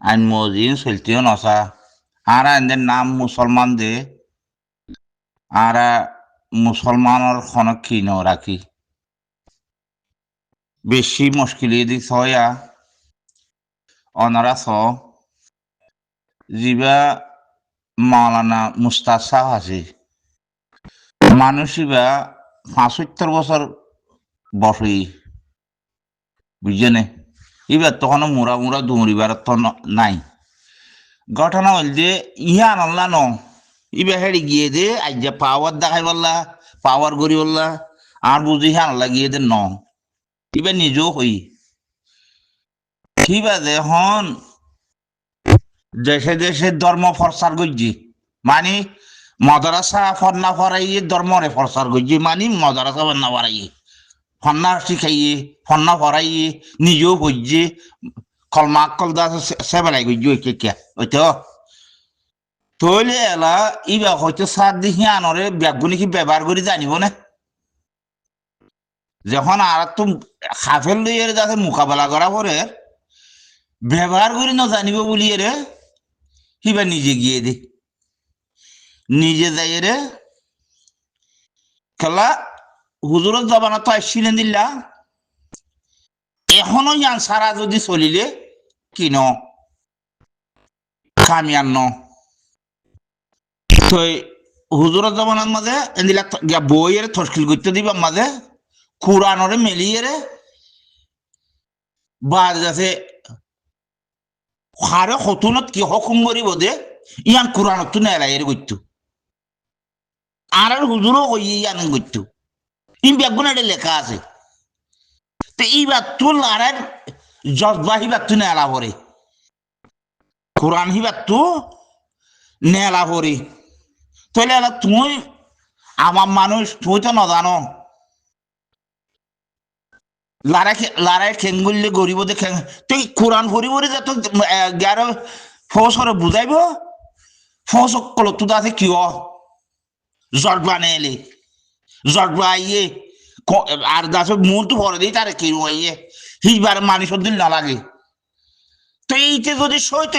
আইন মজিন চলতিও নসা আর আইনদের নাম মুসলমান দে আর মুসলমানের খনক কি ন রাখি বেশি মুশকিল দিক ছয়া অনারা ছ জিবা মাওলানা মুস্তাদ সাহ আছে মানুষ ইবা ৭৫ বছর বসই বুঝছেনে এবার তখন মুরা মুরা দৌড়িবার তো নাই ঘটনা হল যে ইহা আনলা ন ইবা হেড়ি গিয়ে দে আজ যে পাওয়ার দেখাই বললা পাওয়ার করি বললা আর বুঝি হ্যাঁ আনলা গিয়ে দে ন ইবা নিজেও হই ঠিক আছে হন দেশে দেশে ধর্ম প্রচার করছি মানে মাদ্রাসা ফন্না ফরাইয়ে ধর্মরে প্রচার করছি মানে মাদ্রাসা ফন্না ফরাইয়ে ফন্না শিখাইয়ে ফন্না ফরাইয়ে নিজেও বুঝছে কলমা কল দা সেবেলাই করছি কে ওইতো তৈলে এলা ইবা হয়তো সার দেখি আনরে ব্যাগুনি কি ব্যবহার করে জানিব না যখন আর তো খাফেল লইয়ে যাতে মোকাবেলা করা পরে ব্যবহার করি না জানিব বলি রে হিবা নিজে গিয়ে দে নিজে যাই রে খেলা হুজুরের জবানা তো আসছিলেন দিল্লা এখনো ইয়ান সারা যদি চলিলে কিন কামিয়ান ন তো হুজুরের জবানার মাঝে এদিলা বইয়ের থসকিল করতে দিবা মাঝে কোরআনরে মেলিয়ে রে বা যাতে হারে হতুনত কি হকুম করিব দে ইয়ান কোরআনত তো নেলাই এর করতো আর হুজুরও কই ইয়ান করতো ইন বেগুন এটা লেখা আছে তো এইবার তো লারের জজবা হিবার তো নেলা পরে কোরআন হিবার তো নেলা পরে তাহলে এলা তুই আমার মানুষ তুই তো না জানো লারাই খেঙ্গুললে গরিব দে তুই কোরআন ভরি ভরি যা তো গ্যার ফসরে বুঝাইব ফস কল তো আছে কি জটবা নেলে জটবা আইয়ে আর দাস মন তো ভরে দিই তার কি আইয়ে হিবার মানুষ দিল না লাগে তো এইতে যদি সইত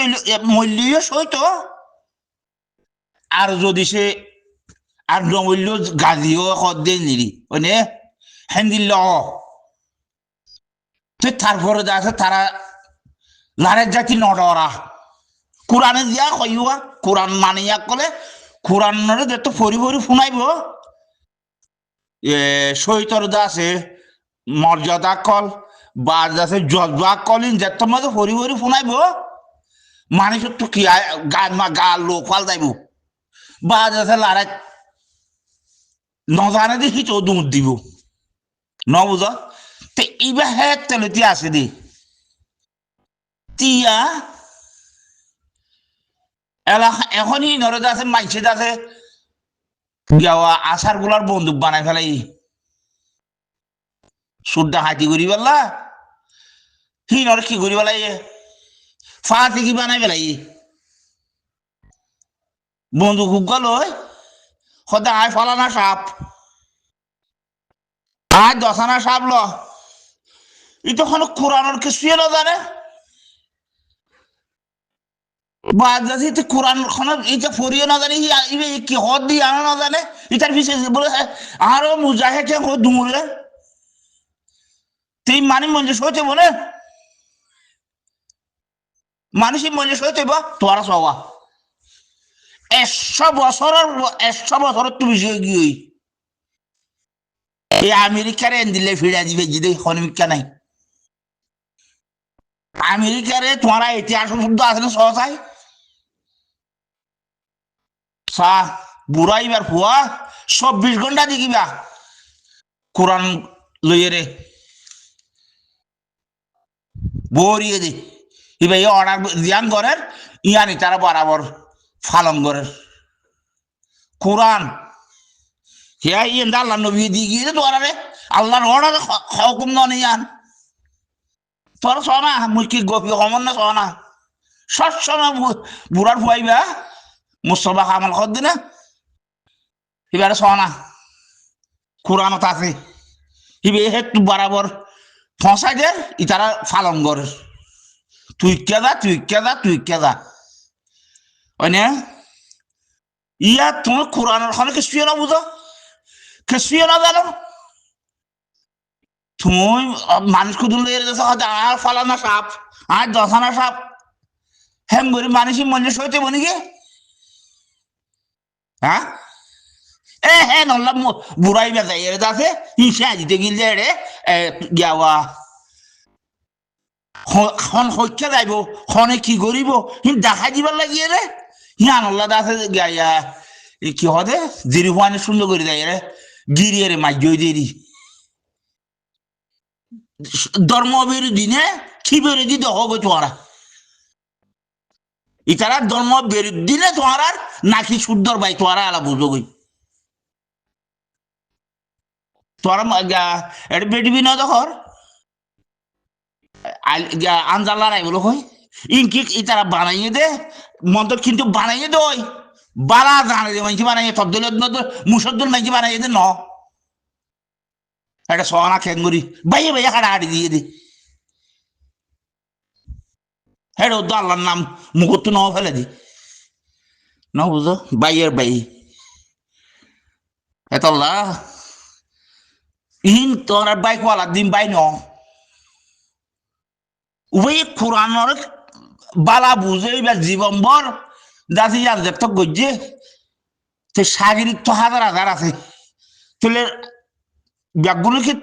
মূল্য সইত আর যদি সে আর নমূল্য গালিও সদ্যে নিলি ওনে হ্যান্দিল তারপরে আছে তারা লারের জাতি নডরা কোরআনে দিয়া কইবা কোরআন মানিয়া কলে কোরআনরে যত ফরি ফরি শুনাইব সৈতর দাসে মর্যাদা কল বা দাসে জজবা কলিন যত মাঝে ফরি ফরি শুনাইব মানুষ তো কি গা লোক ফাল যাইব বা দাসে লারে নজানে দেখি তো দুধ দিব ন বুঝ তো এইবার হ্যাঁ তেলতি আছে দি তিয়া এলা এখনই নরদ আছে মাইসে আছে আচার গুলার বন্দুক বানাই ফেলাই সুরটা হাতি করি বললা হি নর কি করি বলাই ফাঁসি কি বানাই ফেলাই বন্দুক হুক সদায় আয় ফলানা সাপ আয় দশানা সাপ ল ই তখন কোরআনের কিছুই না জানে কোরআন এটা পড়িও না জানি কি হদ দিয়ে আনা না জানে এটার পিছিয়ে বলে আরো মুজাহে কে দূরে তুই মানে মঞ্জুস হইতে বলে মানুষই মঞ্জুস হইতে তোরা সবা 100 বছরের তো বেশি গিয়ে এই আমেরিকারে দিলে ফিরে দিবে যদি হনমিকা নাই আমেরিকারে তোমারা ইতিহাস শব্দ আছে না সহসাই বুড়াইবার ফুয়া 24 ঘন্টা দেখিবা কোরআন লইয়ে রে বরিয়ে দে এবার অর্ডার ধ্যান করেন ইয়ানি তারা বরাবর ফালন করেন কোরআন হ্যাঁ ইয়েন আল্লাহ নবী দিয়ে গিয়ে তোরা রে আল্লাহর অর্ডার হুকুম নন ইয়ান তোরা শোনা মুই কি গপি কমন না শোনা সবসময় বুড়ার ফুয়াইবা মুস্তফা কামাল কর দিনে এবারে শোনা কোরআনত আছে ইবে হেতু বরাবর ফসাই দের ইতারা ফালন করে তুই কেদা ওই না ইয়া তুমি কোরআনের খানে কিছুই না বুঝো কিছুই না জানো তুমি মানুষকে দুলে আর ফালানা সাপ আর দশানা সাপ হেম করি মানুষই মনে সইতে বনি গে হ্যাঁ এ হ্যাঁ নল্লা বুড়াই বেজাই এর আছে হিংসা দিতে গিলে রে গিয়াওয়া খন হইকে যাইব খনে কি করিব হিন দেখাই দিবার লাগিয়ে রে হিয়ান নল্লা আছে গাইয়া কি হদে জিরি হুয়ানে সুন্দর করে দেয় রে গিরিয়ে রে মাই দেরি ধর্ম বিরোধী নে কি বিরোধী হবে তোরা ইতারা ধর্ম বিরোধী নে তোর নাকি শুদ্ধর ভাই তোরা আলা বুঝো গই তোরা এটা বেটি বিনোদ কর আনজালা রাই বলো কই ইনকি ইতারা বানাইয়ে দে মন্তর কিন্তু বানাইয়ে দই বালা জানে দে মাইছি বানাইয়ে তদ্দল মুসদ্দল মাইছি বানাইয়ে দে ন এটা সোনা খেঙ্গুরি বাইয়ে বাইয়ে কাটা হাড়ি দিয়ে দে হেড তো আল্লাহর নাম মুখত ন ফেলে দি ন বুঝো বাইয়ের বাই এতলা ইন তোর বাইক ওয়ালা দিন বাই ন উভয় কোরআনের বালা বুঝে এবার জীবনভর দাসি আর যে তো গজ্জে সে সাগরিক তো হাজার হাজার আছে তাহলে ব্যাগগুলো কি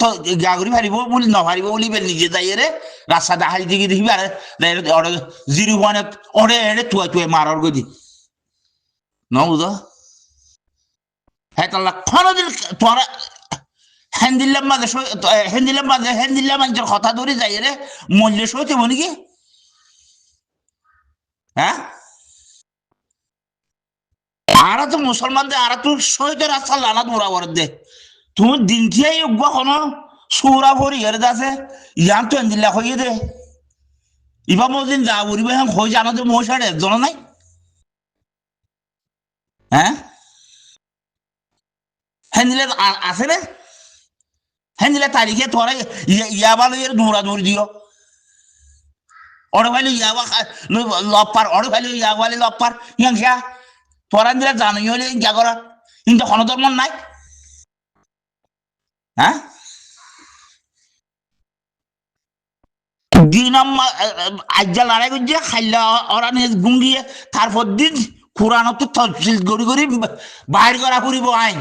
গাগুরি ফারিব বলি ন ফারিব বলি নিজে যাই রে রাস্তা দেখাই দিকে দেখবি আর জিরো ওয়ানে ওরে এড়ে তুয়া মারার গদি ন বুঝো হ্যাঁ তাহলে কোনদিন তোরা হ্যান্দিল্লাম মাঝে হ্যান্দিল্লাম মানুষের কথা ধরে যাই রে মূল্য সইতে বলি কি হ্যাঁ আর তো মুসলমানদের আর তো সইতে রাস্তা লানা বরাবর দে তুমি দিন দিয়ে কোন সুরা ভরি এর আছে ইয়ান তো হ্যান্দিল্লা হইয়ে দে ইবা মদিন যা বলিব হ্যাঁ হয়ে জানো তো মশার একজন নাই হ্যাঁ হ্যান্দিলে আছে রে হ্যান্দিলে তারিখে তোরা ইয়াবা লইয়ের দৌড়াদৌড়ি দিও অড়ে ভাইলে ইয়াবা লপার অড়ে ভাইলে ইয়াবালে লপার হিংসা তোরা দিলে জানি হলে ইয়া করা কিন্তু খনধর্ম নাই হ্যাঁ দিন আজ্জা লড়াই করছে খাইলা ওরা নিয়ে গুঙ্গিয়ে তারপর দিন কোরআন তো তফসিল গড়ি গড়ি বাহির করা ফুরিব আইন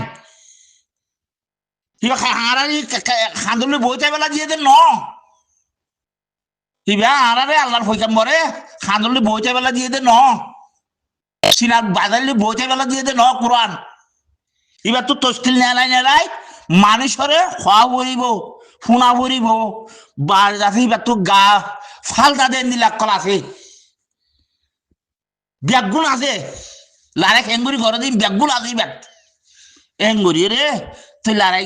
খাঁদলে বইতে বেলা দিয়ে দে ন আরে আল্লাহর পয়গাম্বরে খাঁদলে বইতে বেলা দিয়ে দে ন সিনার বাজারলে বইতে বেলা দিয়ে দে ন কোরআন এবার তো তস্কিল নেলাই মানুষরে খোয়া ভরিব ফুনা ভরিব বার আছে এবার তো গা ফালতা দেন দিলাক কল আছে ব্যাগগুণ আছে লারে হেঙ্গুরি ঘরে দিন ব্যাগগুলো আছে ব্যাগ হেঙ্গুরি রে তুই লারাই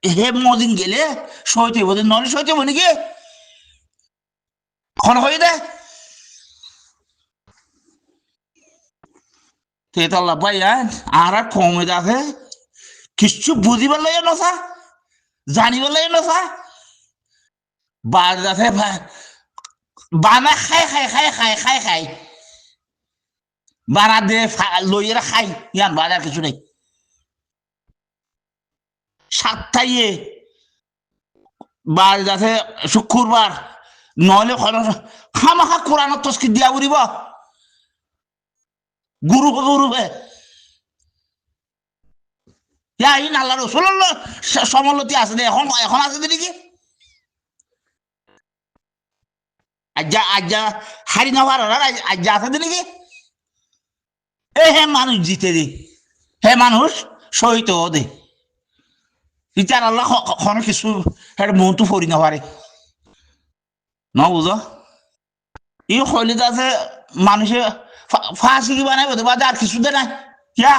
হে মদিন গেলে সইতে বোধ নলে সইতে বলি কি খন হয়ে দে তেতাল্লা ভাই আর কমে আছে কিছু বুঝিবার লাগে নসা জানিবার লাগে নসা বার যাতে বানা খাই বানা দে লইয়েরা খাই ইয়ান বাজার কিছু নেই সাতটাইয়ে বার যাতে শুক্রবার নহলে খামাখা কোরআন তস্কি দিয়া উড়িব গুরু হে ইন আল্লাহ রসুল্লাহ সমলতি আছে দে এখন আছে নাকি আজ্জা হারি না পারার আজ্জা আছে নাকি হে মানুষ জিতে দে হে মানুষ সহিত দে ইতার আল্লাহ কোনো কিছু মনটো ফরি না পারে ন বুঝো ই হলিতে আছে মানুষে ফাঁসি কি বানাইব বাদে আর কিছু দে নাই ইয়া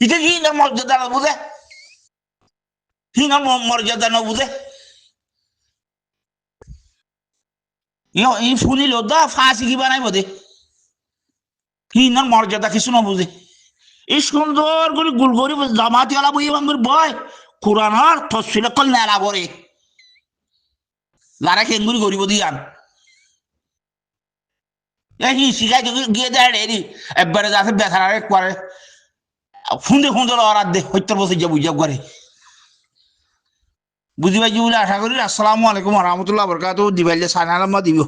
এটা কি না মর্যাদা না বুঝে হিনা মর্যাদা না বুঝে ই শুনিল দা ফাঁসি কি বানাইব দে হিনা মর্যাদা কিছু না বুঝে এই সুন্দর করে গুল করি জামাতি আলা বই বাঙ্গুর বয় কোরআনের তফসিল কল নেলা বরে লারা কেঙ্গুরি গরিব দিয়ান এই শিখাই গিয়ে দেয় রে একবারে যাতে বেচারা একবারে খুঁজে খুঁজে লড়ার দে 70 বছর যে বুঝাব করে বুঝি পাইছি বলে আশা করি। আসসালামু আলাইকুম রহমতুল্লাহ বরকাত দিবাইলে সানালাম্মা দিব।